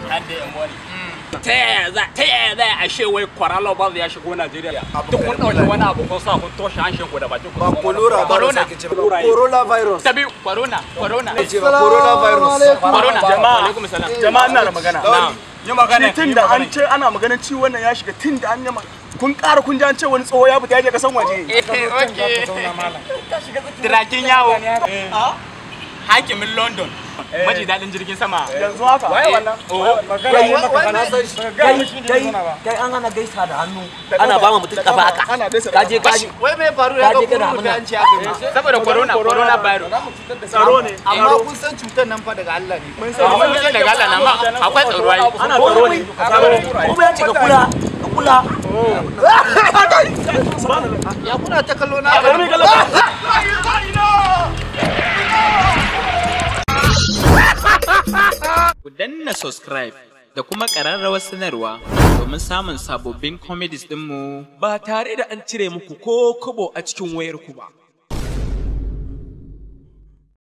hadda yan wani ta yaya za a she wai kwaralo ba ya shigo Najeriya duk kun dauki wani abu kun sa kun toshe hanshin ku da bakin ku ba corona virus tabi corona jama'a ina da magana yi magana tun da an ce ana maganar ciwon nan ya shiga tun da an yama kun ƙara kun ji an ce wani tsoho ya fita ya je kasan waje Tirakin yawo hakimin London maji daɗin jirgin sama yanzu haka waye wannan kai an hana gaisa da hannu ana ba mutum kafa haka kaje wai me faru ya ga kuma da an ce aka saboda corona virus tsaro ne amma kun san cutar nan fa daga Allah ne mun san daga Allah nan ma akwai tsaro ai ana tsaro ne kuma ya ce ka kula ya kuna ta kallo na Ku danna subscribe da kuma ƙararrawar sanarwa domin samun sababbin comedies ɗinmu ba tare da an cire muku ko kobo a cikin wayarku ba.